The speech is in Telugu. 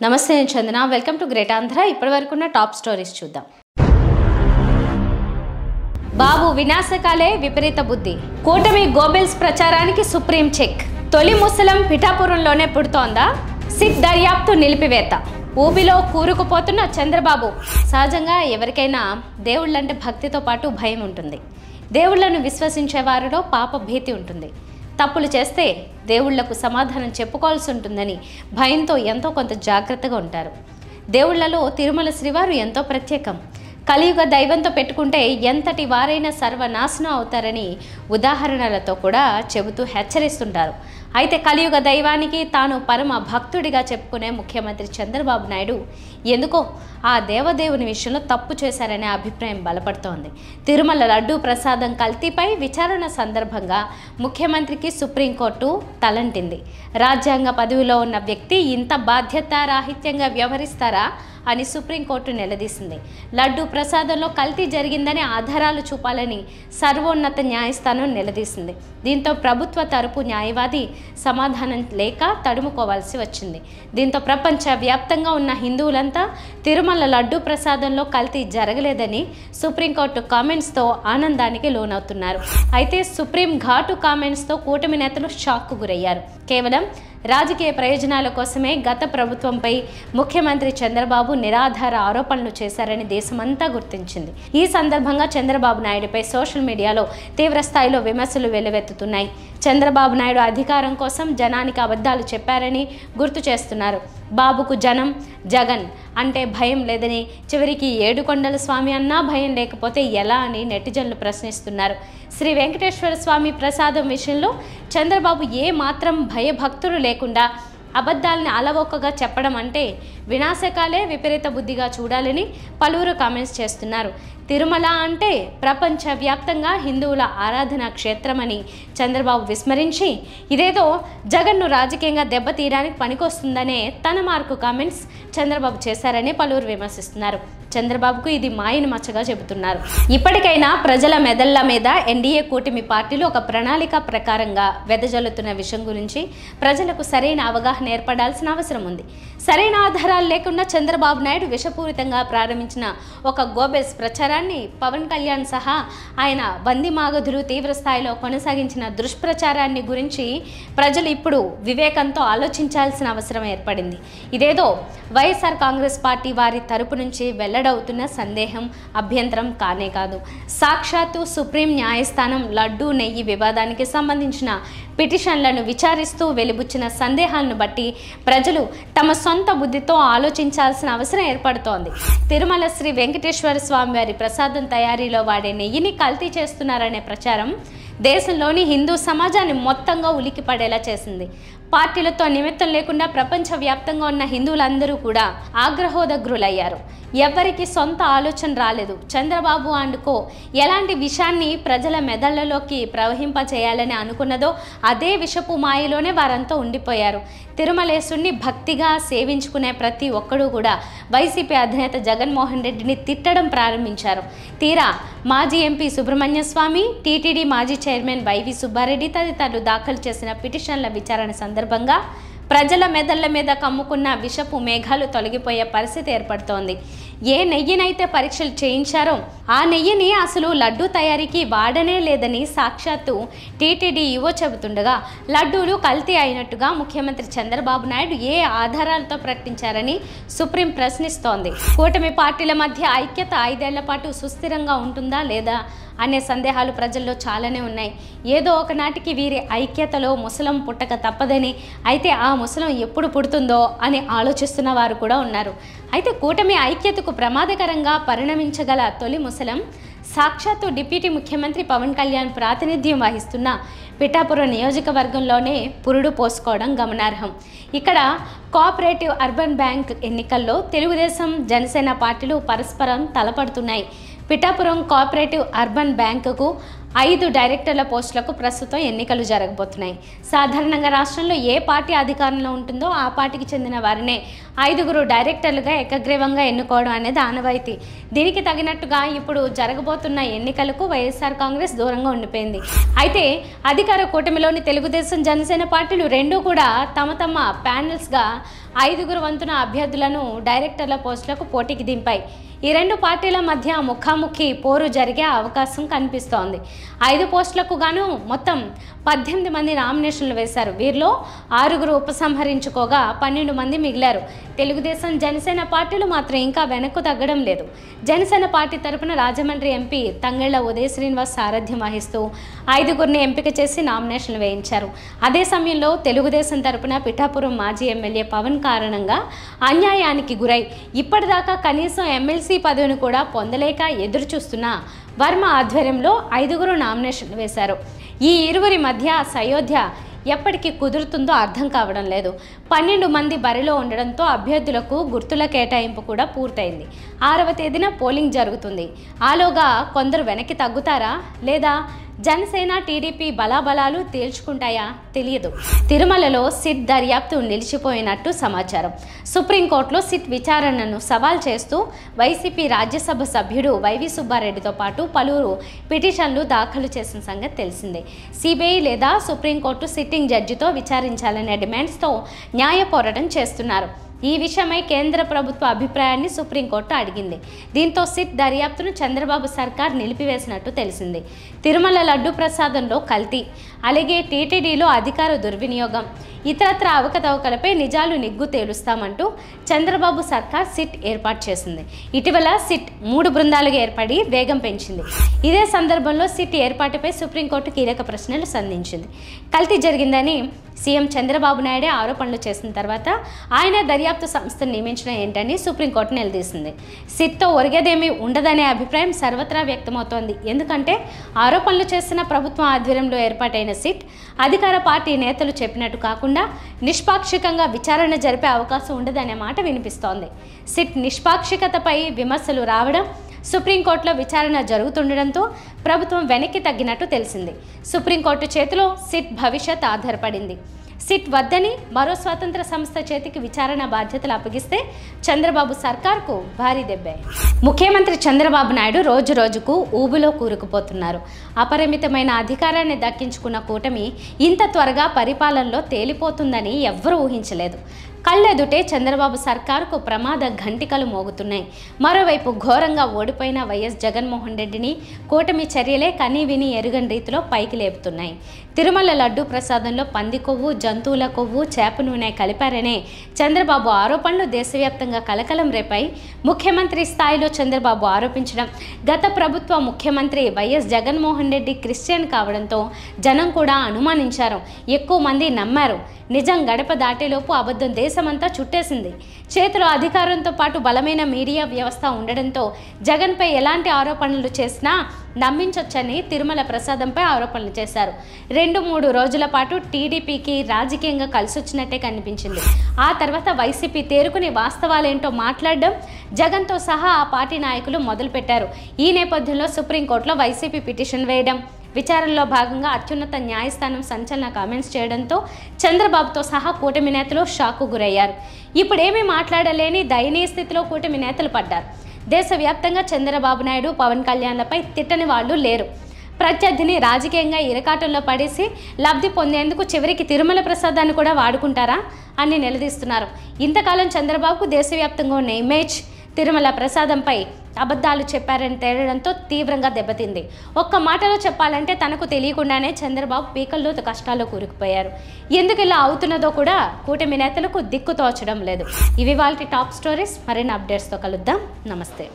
నమస్తే నేను Chandana welcome to Great Andhra ఇప్పటివరకున్న టాప్ స్టోరీస్ చూద్దాం. బాబు వినాశకాలే విపరీత బుద్ధి. కూటమి గోబెల్స్ ప్రచారానికి సుప్రీం చెక్. తొలి ముసలం పిఠాపురంలోనే పుడుతోందా? సిట్ దర్యాప్తు నిలిపివేత. ఊబిలో కూరుకుపోతున్న చంద్రబాబు. సహజంగా ఎవరికైనా దేవుళ్ళంటే భక్తితో పాటు భయం ఉంటుంది. దేవుళ్లను విశ్వసించే వారిలో పాప భీతి ఉంటుంది. తప్పులు చేస్తే దేవుళ్లకు సమాధానం చెప్పుకోవాల్సి ఉంటుందని భయంతో ఎంతో కొంత జాగ్రత్తగా ఉంటారు. దేవుళ్లలో తిరుమల శ్రీవారు ఎంతో ప్రత్యేకం. కలియుగ దైవంతో పెట్టుకుంటే ఎంతటి వారైనా సర్వనాశనం అవుతారని ఉదాహరణలతో కూడా చెబుతూ హెచ్చరిస్తుంటారు. అయితే కలియుగ దైవానికి తాను పరమ భక్తుడిగా చెప్పుకునే ముఖ్యమంత్రి చంద్రబాబు నాయుడు ఎందుకో ఆ దేవదేవుని విషయంలో తప్పు చేశారనే అభిప్రాయం బలపడుతోంది. తిరుమల లడ్డూ ప్రసాదం కల్తీపై విచారణ సందర్భంగా ముఖ్యమంత్రికి సుప్రీంకోర్టు తలంటింది. రాజ్యాంగ పదవిలో ఉన్న వ్యక్తి ఇంత బాధ్యతారాహిత్యంగా వ్యవహరిస్తారా అని సుప్రీంకోర్టు నిలదీసింది. లడ్డూ ప్రసాదంలో కల్తీ జరిగిందని ఆధారాలు చూపాలని సర్వోన్నత న్యాయస్థానం నిలదీసింది. దీంతో ప్రభుత్వ తరపు న్యాయవాది సమాధానం లేక తడుముకోవాల్సి వచ్చింది. దీంతో ప్రపంచ వ్యాప్తంగా ఉన్న హిందువులంతా తిరుమల లడ్డూ ప్రసాదంలో కల్తీ జరగలేదని సుప్రీంకోర్టు కామెంట్స్తో ఆనందానికి లోనవుతున్నారు. అయితే సుప్రీం ఘాటు కామెంట్స్తో కూటమి నేతలు షాక్కు గురయ్యారు. కేవలం రాజకీయ ప్రయోజనాల కోసమే గత ప్రభుత్వంపై ముఖ్యమంత్రి చంద్రబాబు నిరాధార ఆరోపణలు చేశారని దేశమంతా గుర్తించింది. ఈ సందర్భంగా చంద్రబాబు నాయుడుపై సోషల్ మీడియాలో తీవ్ర స్థాయిలో విమర్శలు వెల్లువెత్తుతున్నాయి. చంద్రబాబు నాయుడు అధికారం కోసం జనానికి అబద్ధాలు చెప్పారని గుర్తు చేస్తున్నారు. బాబుకు జనం జగన్ అంటే భయం లేదని, చివరికి ఏడుకొండల స్వామి అన్నా భయం లేకపోతే ఎలా అని నెటిజన్లు ప్రశ్నిస్తున్నారు. శ్రీ వెంకటేశ్వర స్వామి ప్రసాదం విషయంలో చంద్రబాబు ఏ మాత్రం భయభక్తులు లేకుండా అబద్ధాలని అలవోకగా చెప్పడం అంటే వినాశకాలే విపరీత బుద్ధిగా చూడాలని పలువురు కామెంట్స్ చేస్తున్నారు. తిరుమల అంటే ప్రపంచవ్యాప్తంగా హిందువుల ఆరాధనా క్షేత్రమని చంద్రబాబు విస్మరించి ఇదేదో జగన్ను రాజకీయంగా దెబ్బతీయడానికి పనికొస్తుందనే తన మార్కు కామెంట్స్ చంద్రబాబు చేశారని పలువురు విమర్శిస్తున్నారు. చంద్రబాబుకు ఇది మాయని మచ్చగా చెబుతున్నారు. ఇప్పటికైనా ప్రజల మెదళ్ల మీద ఎన్డీఏ కూటమి పార్టీలు ఒక ప్రణాళిక ప్రకారంగా వెదజల్లుతున్న విషయం గురించి ప్రజలకు సరైన అవగాహన ఏర్పడాల్సిన అవసరం ఉంది. సరైన ఆధారాలు లేకుండా చంద్రబాబు నాయుడు విషపూరితంగా ప్రారంభించిన ఒక గోబెల్స్ ప్రచారాన్ని పవన్ కళ్యాణ్ సహా ఆయన బంది మాగధులు తీవ్ర స్థాయిలో కొనసాగించిన దుష్ప్రచారాన్ని గురించి ప్రజలు ఇప్పుడు వివేకంతో ఆలోచించాల్సిన అవసరం ఏర్పడింది. ఇదేదో వైఎస్ఆర్ కాంగ్రెస్ పార్టీ వారి తరపు నుంచి వెల్లడవుతున్న సందేహం అభ్యంతరం కానే కాదు. సాక్షాత్తు సుప్రీం న్యాయస్థానం లడ్డూ నెయ్యి వివాదానికి సంబంధించిన పిటిషన్లను విచారిస్తూ వెలిబుచ్చిన సందేహాలను బట్టి ప్రజలు తమ సొంత బుద్ధితో ఆలోచించాల్సిన అవసరం ఏర్పడుతోంది. తిరుమల శ్రీ వెంకటేశ్వర స్వామి వారి ప్రసాదం తయారీలో వాడే నెయ్యిని కల్తీ చేస్తున్నారనే ప్రచారం దేశంలోని హిందూ సమాజాన్ని మొత్తంగా ఉలికిపడేలా చేసింది. పార్టీలతో నిమిత్తం లేకుండా ప్రపంచవ్యాప్తంగా ఉన్న హిందువులందరూ కూడా ఆగ్రహోదగ్రులయ్యారు. ఎవ్వరికి సొంత ఆలోచన రాలేదు. చంద్రబాబు అండుకో ఎలాంటి విషయాన్ని ప్రజల మెదళ్లలోకి ప్రవహింపచేయాలని అనుకున్నదో అదే విషపు మాయలోనే వారంతా ఉండిపోయారు. తిరుమలేశుడిని భక్తిగా సేవించుకునే ప్రతి ఒక్కడూ కూడా వైసీపీ అధినేత జగన్మోహన్ రెడ్డిని తిట్టడం ప్రారంభించారు. తీరా మాజీ ఎంపీ సుబ్రహ్మణ్య స్వామి, టీటీడీ మాజీ చైర్మన్ వైవి సుబ్బారెడ్డి తదితరులు దాఖలు చేసిన పిటిషన్ల విచారణ సందర్భంగా ప్రజల మెదళ్ల మీద కమ్ముకున్న విషపు మేఘాలు తొలగిపోయే పరిస్థితి ఏర్పడుతోంది. ఏ నెయ్యినైతే పరీక్షలు చేయించారో ఆ నెయ్యిని అసలు లడ్డూ తయారీకి వాడనే లేదని సాక్షాత్తు టీటీడీ ఈవో చెబుతుండగా లడ్డూలు కల్తీ అయినట్టుగా ముఖ్యమంత్రి చంద్రబాబు నాయుడు ఏ ఆధారాలతో ప్రకటించారని సుప్రీం ప్రశ్నిస్తోంది. కూటమి పార్టీల మధ్య ఐక్యత 5 ఏళ్ల పాటు సుస్థిరంగా ఉంటుందా లేదా అనే సందేహాలు ప్రజల్లో చాలానే ఉన్నాయి. ఏదో ఒకనాటికి వీరి ఐక్యతలో ముసలం పుట్టక తప్పదని, అయితే ఆ ముసలం ఎప్పుడు పుడుతుందో అని ఆలోచిస్తున్న వారు కూడా ఉన్నారు. అయితే కూటమి ఐక్యతకు ప్రమాదకరంగా పరిణమించగల తొలి ముసలం సాక్షాత్తు డిప్యూటీ ముఖ్యమంత్రి పవన్ కళ్యాణ్ ప్రాతినిధ్యం వహిస్తున్న పిఠాపురం నియోజకవర్గంలోనే పురుడు పోసుకోవడం గమనార్హం. ఇక్కడ కోఆపరేటివ్ అర్బన్ బ్యాంక్ ఎన్నికల్లో తెలుగుదేశం జనసేన పార్టీలు పరస్పరం తలపడుతున్నాయి. పిఠాపురం కోఆపరేటివ్ అర్బన్ బ్యాంకుకు 5 డైరెక్టర్ల పోస్టులకు ప్రస్తుతం ఎన్నికలు జరగబోతున్నాయి. సాధారణంగా రాష్ట్రంలో ఏ పార్టీ అధికారంలో ఉంటుందో ఆ పార్టీకి చెందిన వారినే 5గురు డైరెక్టర్లుగా ఏకగ్రీవంగా ఎన్నుకోవడం అనేది ఆనవాయితీ. దీనికి తగినట్టుగా ఇప్పుడు జరగబోతున్న ఎన్నికలకు వైఎస్ఆర్ కాంగ్రెస్ దూరంగా ఉండిపోయింది. అయితే అధికార కూటమిలోని తెలుగుదేశం, జనసేన పార్టీలు రెండూ కూడా తమ తమ ప్యానెల్స్గా 5గురు వంతున అభ్యర్థులను డైరెక్టర్ల పోస్టులకు పోటీకి దింపాయి. ఈ రెండు పార్టీల మధ్య ముఖాముఖి పోరు జరిగే అవకాశం కనిపిస్తోంది. 5 పోస్టులకు గాను మొత్తం 18 మంది నామినేషన్లు వేశారు. వీరిలో 6గురు ఉపసంహరించుకోగా 12 మంది మిగిలారు. తెలుగుదేశం, జనసేన పార్టీలు మాత్రం ఇంకా వెనక్కు తగ్గడం లేదు. జనసేన పార్టీ తరపున రాజమండ్రి ఎంపీ తంగెళ్ల ఉదయ్ శ్రీనివాస్ సారథ్యం వహిస్తూ 5గురిని ఎంపిక చేసి నామినేషన్లు వేయించారు. అదే సమయంలో తెలుగుదేశం తరపున పిఠాపురం మాజీ ఎమ్మెల్యే పవన్ కారణంగా అన్యాయానికి గురై ఇప్పటిదాకా కనీసం ఎమ్మెల్సీ పదవిని కూడా పొందలేక ఎదురు చూస్తున్న వర్మ ఆధ్వర్యంలో 5గురు నామినేషన్లు వేశారు. ఈ ఇరువురి మధ్య సయోధ్య ఎప్పటికీ కుదురుతుందో అర్థం కావడం లేదు. 12 మంది బరిలో ఉండడంతో అభ్యర్థులకు గుర్తుల కేటాయింపు కూడా పూర్తయింది. 6వ తేదీన పోలింగ్ జరుగుతుంది. ఆలోగా కొందరు వెనక్కి తగ్గుతారా లేదా జనసేన, టీడీపీ బలాబలాలు తేల్చుకుంటాయా తెలియదు. తిరుమలలో సిట్ దర్యాప్తు నిలిచిపోయినట్టు సమాచారం. సుప్రీంకోర్టులో సిట్ విచారణను సవాల్ చేస్తూ వైసీపీ రాజ్యసభ సభ్యుడు వైవి సుబ్బారెడ్డితో పాటు పలువురు పిటిషన్లు దాఖలు చేసిన సంగతి తెలిసిందే. సిబిఐ లేదా సుప్రీంకోర్టు సిట్టింగ్ జడ్జితో విచారించాలనే డిమాండ్స్తో న్యాయ పోరాటం చేస్తున్నారు. ఈ విషయమై కేంద్ర ప్రభుత్వ అభిప్రాయాన్ని సుప్రీంకోర్టు అడిగింది. దీంతో సిట్ దర్యాప్తును చంద్రబాబు సర్కార్ నిలిపివేసినట్టు తెలిసింది. తిరుమల లడ్డు ప్రసాదంలో కల్తీ, అలాగే టీటీడీలో అధికార దుర్వినియోగం, ఇతరత్ర అవకతవకలపై నిజాలు నిగ్గు తేలుస్తామంటూ చంద్రబాబు సర్కార్ సిట్ ఏర్పాటు చేసింది. ఇటీవల సిట్ 3 బృందాలుగా ఏర్పడి వేగం పెంచింది. ఇదే సందర్భంలో సిట్ ఏర్పాటుపై సుప్రీంకోర్టు కీలక ప్రశ్నలు సంధించింది. కల్తీ జరిగిందని సీఎం చంద్రబాబు నాయుడే ఆరోపణలు చేసిన తర్వాత ఆయన దర్యాప్తు సంస్థను నియమించడం ఏంటని సుప్రీంకోర్టు నిలదీసింది. సిట్తో ఒరిగేదేమీ ఉండదనే అభిప్రాయం సర్వత్రా వ్యక్తమవుతోంది. ఎందుకంటే ఆరోపణలు చేసిన ప్రభుత్వం ఆధ్వర్యంలో ఏర్పాటైన సిట్ అధికార పార్టీ నేతలు చెప్పినట్టు కాకుండా నిష్పాక్షికంగా విచారణ జరిపే అవకాశం ఉండదనే మాట వినిపిస్తోంది. సిట్ నిష్పాక్షికతపై విమర్శలు రావడం, సుప్రీంకోర్టులో విచారణ జరుగుతుండడంతో ప్రభుత్వం వెనక్కి తగ్గినట్టు తెలిసింది. సుప్రీంకోర్టు చేతిలో సిట్ భవిష్యత్ ఆధారపడింది. సిట్ వద్దని మరో స్వతంత్ర సంస్థ చేతికి విచారణ బాధ్యతలు అప్పగిస్తే చంద్రబాబు సర్కార్కు భారీ దెబ్బే. ముఖ్యమంత్రి చంద్రబాబు నాయుడు రోజు రోజుకు ఊబిలో కూరుకుపోతున్నారు. అపరిమితమైన అధికారాన్ని దక్కించుకున్న కూటమి ఇంత త్వరగా పరిపాలనలో తేలిపోతుందని ఎవ్వరూ ఊహించలేదు. కళ్ళెదుటే చంద్రబాబు సర్కారుకు ప్రమాద ఘంటికలు మోగుతున్నాయి. మరోవైపు ఘోరంగా ఓడిపోయిన వైఎస్ జగన్మోహన్ రెడ్డిని కూటమి చర్యలే కనీ విని ఎరుగని రీతిలో పైకి లేపుతున్నాయి. తిరుమల లడ్డు ప్రసాదంలో పంది కొవ్వు, జంతువుల కొవ్వు, చేప నూనె కలిపారనే చంద్రబాబు ఆరోపణలు దేశవ్యాప్తంగా కలకలం రేపాయి. ముఖ్యమంత్రి స్థాయిలో చంద్రబాబు ఆరోపించడం, గత ప్రభుత్వ ముఖ్యమంత్రి వైఎస్ జగన్మోహన్ రెడ్డి క్రిస్టియన్ కావడంతో జనం కూడా అనుమానించారు. ఎక్కువ మంది నమ్మారు. నిజం గడప దాటేలోపు అబద్ధం దేశమంతా చుట్టేసింది. చేతిలో అధికారంతో పాటు బలమైన మీడియా వ్యవస్థ ఉండడంతో జగన్పై ఎలాంటి ఆరోపణలు చేసినా నమ్మించొచ్చని తిరుమల ప్రసాదంపై ఆరోపణలు చేశారు. 2-3 రోజుల పాటు టీడీపీకి రాజకీయంగా కలిసొచ్చినట్టే కనిపించింది. ఆ తర్వాత వైసీపీ తేరుకుని వాస్తవాలేంటో మాట్లాడడం జగన్తో సహా ఆ పార్టీ నాయకులు మొదలుపెట్టారు. ఈ నేపథ్యంలో సుప్రీంకోర్టులో వైసీపీ పిటిషన్ వేయడం, విచారణలో భాగంగా అత్యున్నత న్యాయస్థానం సంచలన కామెంట్స్ చేయడంతో చంద్రబాబుతో సహా కూటమి నేతలు షాకు గురయ్యారు. ఇప్పుడేమీ మాట్లాడలేని దయనీయ స్థితిలో కూటమి నేతలు పడ్డారు. దేశవ్యాప్తంగా చంద్రబాబు నాయుడు, పవన్ కళ్యాణ్లపై తిట్టని వాళ్ళు లేరు. ప్రత్యర్థిని రాజకీయంగా ఇరకాటంలో పడేసి లబ్ధి పొందేందుకు చివరికి తిరుమల ప్రసాదాన్ని కూడా వాడుకుంటారా అని నిలదీస్తున్నారు. ఇంతకాలం చంద్రబాబుకు దేశవ్యాప్తంగా ఉన్న ఇమేజ్ తిరుమల ప్రసాదంపై అబద్ధాలు చెప్పారని తేలడంతో తీవ్రంగా దెబ్బతింది. ఒక్క మాటలో చెప్పాలంటే తనకు తెలియకుండానే చంద్రబాబు పీకల్లోతు కష్టాల్లో కూరుకుపోయారు. ఎందుకు ఇలా అవుతున్నదో కూడా కూటమి నేతలకు దిక్కు తోచడం లేదు. ఇవి వాళ్ళ టాప్ స్టోరీస్. మరిన్ని అప్డేట్స్తో కలుద్దాం. నమస్తే.